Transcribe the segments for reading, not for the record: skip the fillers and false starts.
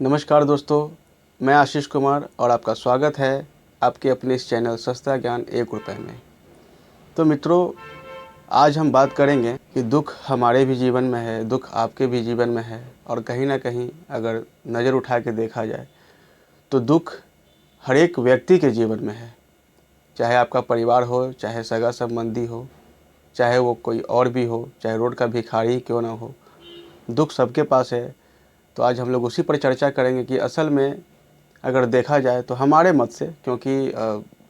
नमस्कार दोस्तों, मैं आशीष कुमार और आपका स्वागत है आपके अपने इस चैनल सस्ता ज्ञान 1 रुपये में। तो मित्रों, आज हम बात करेंगे कि दुख हमारे भी जीवन में है, दुख आपके भी जीवन में है और कहीं ना कहीं अगर नज़र उठा के देखा जाए तो दुख हर एक व्यक्ति के जीवन में है। चाहे आपका परिवार हो, चाहे सगा संबंधी हो, चाहे वो कोई और भी हो, चाहे रोड का भिखारी क्यों ना हो, दुख सबके पास है। तो आज हम लोग उसी पर चर्चा करेंगे कि असल में अगर देखा जाए तो हमारे मत से, क्योंकि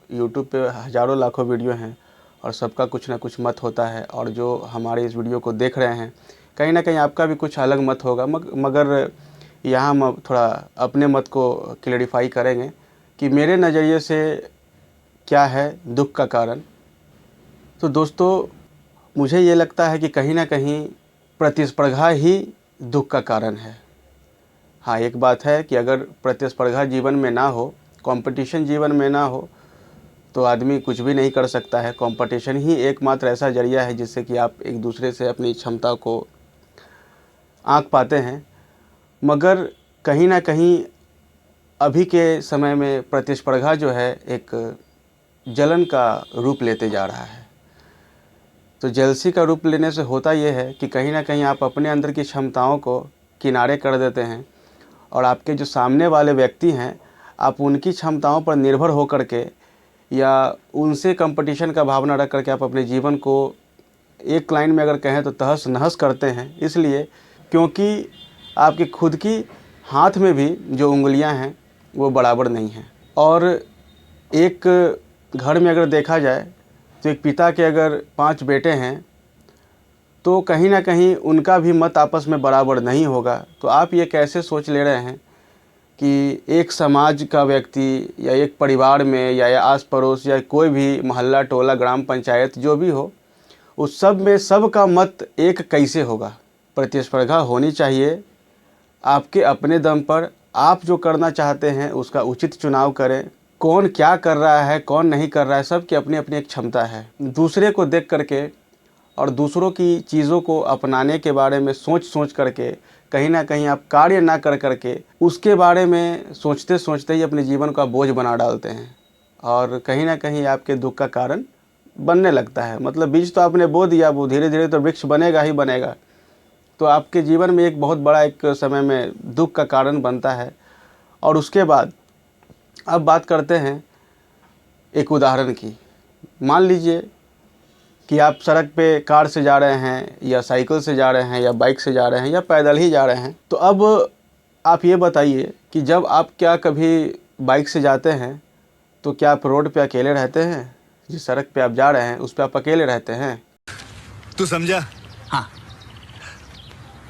यूट्यूब पे हज़ारों लाखों वीडियो हैं और सबका कुछ ना कुछ मत होता है और जो हमारे इस वीडियो को देख रहे हैं कहीं ना कहीं आपका भी कुछ अलग मत होगा, मगर यहाँ हम थोड़ा अपने मत को क्लैरिफाई करेंगे कि मेरे नज़रिए से क्या है दुख का कारण। तो दोस्तों, मुझे ये लगता है कि कहीं ना कहीं प्रतिस्पर्धा ही दुख का कारण है। हाँ, एक बात है कि अगर प्रतिस्पर्धा जीवन में ना हो, कंपटीशन जीवन में ना हो तो आदमी कुछ भी नहीं कर सकता है। कंपटीशन ही एकमात्र ऐसा जरिया है जिससे कि आप एक दूसरे से अपनी क्षमता को आंक पाते हैं। मगर कहीं ना कहीं अभी के समय में प्रतिस्पर्धा जो है एक जलन का रूप लेते जा रहा है। तो जेलसी का रूप लेने से होता यह है कि कहीं ना कहीं आप अपने अंदर की क्षमताओं को किनारे कर देते हैं और आपके जो सामने वाले व्यक्ति हैं, आप उनकी क्षमताओं पर निर्भर होकर के या उनसे कंपटीशन का भावना रख करके आप अपने जीवन को एक लाइन में अगर कहें तो तहस नहस करते हैं। इसलिए क्योंकि आपकी खुद की हाथ में भी जो उंगलियां हैं वो बराबर नहीं हैं। और एक घर में अगर देखा जाए तो एक पिता के अगर 5 बेटे हैं तो कहीं ना कहीं उनका भी मत आपस में बराबर नहीं होगा। तो आप ये कैसे सोच ले रहे हैं कि एक समाज का व्यक्ति या एक परिवार में या आस पड़ोस या कोई भी मोहल्ला, टोला, ग्राम पंचायत जो भी हो, उस सब में सबका मत एक कैसे होगा? प्रतिस्पर्धा होनी चाहिए आपके अपने दम पर। आप जो करना चाहते हैं उसका उचित चुनाव करें। कौन क्या कर रहा है, कौन नहीं कर रहा है, सबकी अपनी अपनी एक क्षमता है। दूसरे को देख करके और दूसरों की चीज़ों को अपनाने के बारे में सोच करके कहीं ना कहीं आप कार्य ना कर करके उसके बारे में सोचते सोचते ही अपने जीवन का बोझ बना डालते हैं और कहीं ना कहीं आपके दुख का कारण बनने लगता है। मतलब बीज तो आपने बो दिया, वो धीरे धीरे तो वृक्ष बनेगा ही बनेगा। तो आपके जीवन में एक बहुत बड़ा एक समय में दुख का कारण बनता है। और उसके बाद अब बात करते हैं एक उदाहरण की। मान लीजिए कि आप सड़क पे कार से जा रहे हैं या साइकिल से जा रहे हैं या बाइक से जा रहे हैं या पैदल ही जा रहे हैं। तो अब आप ये बताइए कि जब आप क्या कभी बाइक से जाते हैं तो क्या आप रोड पे अकेले रहते हैं? जिस सड़क पे आप जा रहे हैं उस पे आप अकेले रहते हैं? तू समझा? हाँ।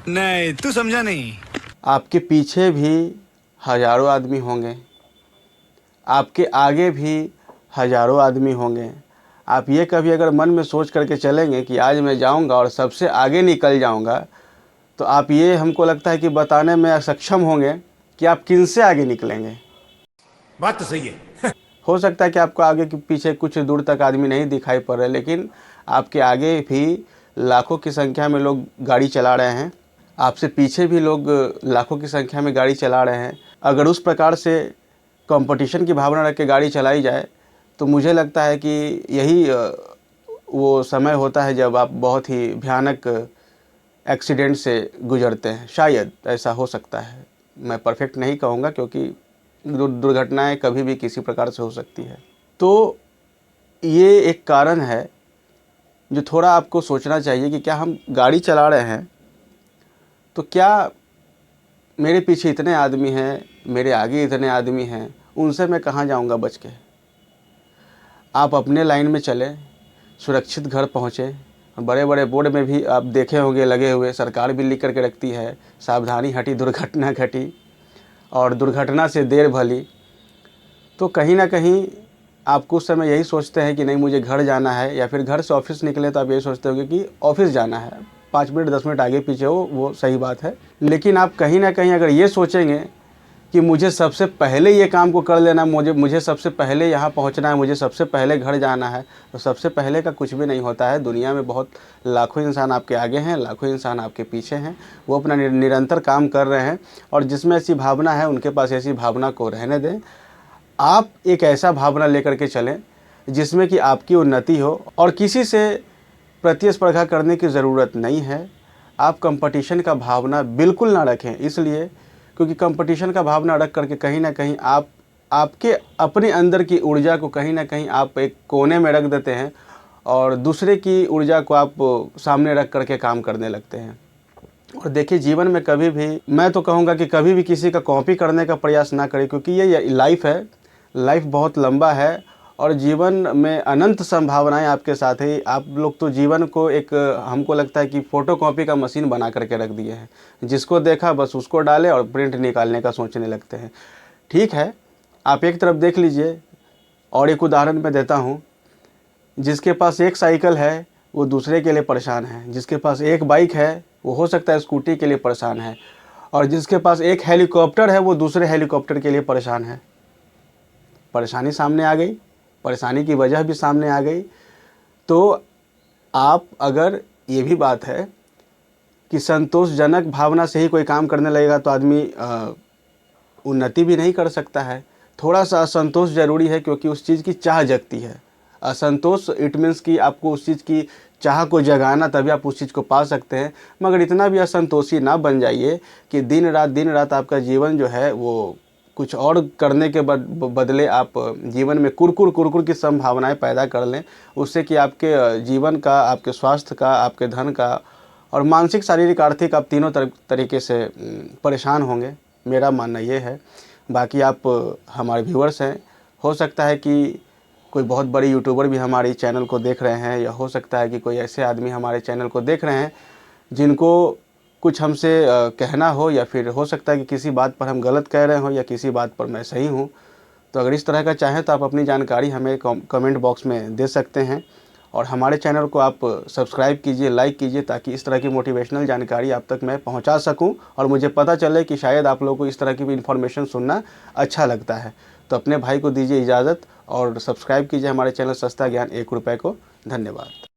नहीं, तू समझा नहीं। आपके पीछे भी हजारों आदमी होंगे, आपके आगे भी हजारों आदमी होंगे। आप ये कभी अगर मन में सोच करके चलेंगे कि आज मैं जाऊंगा और सबसे आगे निकल जाऊंगा, तो आप ये हमको लगता है कि बताने में सक्षम होंगे कि आप किन से आगे निकलेंगे। बात तो सही है। हो सकता है कि आपको आगे के पीछे कुछ दूर तक आदमी नहीं दिखाई पड़ रहे, लेकिन आपके आगे भी लाखों की संख्या में लोग गाड़ी चला रहे हैं, आपसे पीछे भी लोग लाखों की संख्या में गाड़ी चला रहे हैं। अगर उस प्रकार से कंपटीशन की भावना रख के गाड़ी चलाई जाए तो मुझे लगता है कि यही वो समय होता है जब आप बहुत ही भयानक एक्सीडेंट से गुजरते हैं। शायद ऐसा हो सकता है, मैं परफेक्ट नहीं कहूँगा क्योंकि दुर्घटनाएं कभी भी किसी प्रकार से हो सकती है। तो ये एक कारण है जो थोड़ा आपको सोचना चाहिए कि क्या हम गाड़ी चला रहे हैं तो क्या मेरे पीछे इतने आदमी हैं, मेरे आगे इतने आदमी हैं, उनसे मैं कहाँ जाऊँगा बच के? आप अपने लाइन में चलें, सुरक्षित घर पहुँचें। बड़े बड़े बोर्ड में भी आप देखे होंगे लगे हुए, सरकार भी लिख करके रखती है, सावधानी हटी दुर्घटना घटी और दुर्घटना से देर भली। तो कहीं ना कहीं आप कुछ समय यही सोचते हैं कि नहीं मुझे घर जाना है, या फिर घर से ऑफिस निकले तो आप यही सोचते होंगे कि ऑफिस जाना है। 5 मिनट 10 मिनट आगे पीछे हो वो सही बात है, लेकिन आप कहीं ना कहीं अगर ये सोचेंगे कि मुझे सबसे पहले ये काम को कर लेना, मुझे सबसे पहले यहाँ पहुँचना है, मुझे सबसे पहले घर जाना है। तो सबसे पहले का कुछ भी नहीं होता है। दुनिया में बहुत लाखों इंसान आपके आगे हैं, लाखों इंसान आपके पीछे हैं, वो अपना निरंतर काम कर रहे हैं। और जिसमें ऐसी भावना है उनके पास ऐसी भावना को रहने दें। आप एक ऐसा भावना लेकर के चलें जिसमें कि आपकी उन्नति हो, और किसी से प्रतिस्पर्धा करने की ज़रूरत नहीं है। आप कंपटीशन का भावना बिल्कुल ना रखें, इसलिए क्योंकि कंपटीशन का भावना रख करके कहीं ना कहीं आपके अपने अंदर की ऊर्जा को कहीं ना कहीं आप एक कोने में रख देते हैं और दूसरे की ऊर्जा को आप सामने रख करके काम करने लगते हैं। और देखिए, जीवन में कभी भी, मैं तो कहूँगा कि कभी भी किसी का कॉपी करने का प्रयास ना करें, क्योंकि ये लाइफ है, लाइफ बहुत लंबा है और जीवन में अनंत संभावनाएं आपके साथ है। आप लोग तो जीवन को एक, हमको लगता है कि फ़ोटोकॉपी का मशीन बना करके रख दिए हैं, जिसको देखा बस उसको डाले और प्रिंट निकालने का सोचने लगते हैं। ठीक है, आप एक तरफ देख लीजिए। और एक उदाहरण मैं देता हूँ, जिसके पास एक साइकिल है वो दूसरे के लिए परेशान है, जिसके पास एक बाइक है वो हो सकता है स्कूटी के लिए परेशान है, और जिसके पास एक हेलीकॉप्टर है वो दूसरे हेलीकॉप्टर के लिए परेशान है। परेशानी सामने आ गई, परेशानी की वजह भी सामने आ गई। तो आप, अगर ये भी बात है कि संतोषजनक भावना से ही कोई काम करने लगेगा तो आदमी उन्नति भी नहीं कर सकता है। थोड़ा सा असंतोष ज़रूरी है, क्योंकि उस चीज़ की चाह जगती है। असंतोष इट मीन्स कि आपको उस चीज़ की चाह को जगाना, तभी आप उस चीज़ को पा सकते हैं। मगर इतना भी असंतोषी ना बन जाइए कि दिन रात आपका जीवन जो है वो कुछ और करने के बदले आप जीवन में कुरकुर की संभावनाएं पैदा कर लें, उससे कि आपके जीवन का, आपके स्वास्थ्य का, आपके धन का और मानसिक, शारीरिक, आर्थिक, आप तीनों तरीके से परेशान होंगे। मेरा मानना ये है। बाकी आप हमारे व्यूअर्स हैं, हो सकता है कि कोई बहुत बड़े यूट्यूबर भी हमारे चैनल को देख रहे हैं, या हो सकता है कि कोई ऐसे आदमी हमारे चैनल को देख रहे हैं जिनको कुछ हमसे कहना हो, या फिर हो सकता है कि किसी बात पर हम गलत कह रहे हों या किसी बात पर मैं सही हूं। तो अगर इस तरह का चाहें तो आप अपनी जानकारी हमें कमेंट बॉक्स में दे सकते हैं, और हमारे चैनल को आप सब्सक्राइब कीजिए, लाइक कीजिए, ताकि इस तरह की मोटिवेशनल जानकारी आप तक मैं पहुंचा सकूं और मुझे पता चले कि शायद आप लोगों को इस तरह की भी इन्फॉर्मेशन सुनना अच्छा लगता है। तो अपने भाई को दीजिए इजाज़त और सब्सक्राइब कीजिए हमारे चैनल सस्ता ज्ञान 1 रुपये को। धन्यवाद।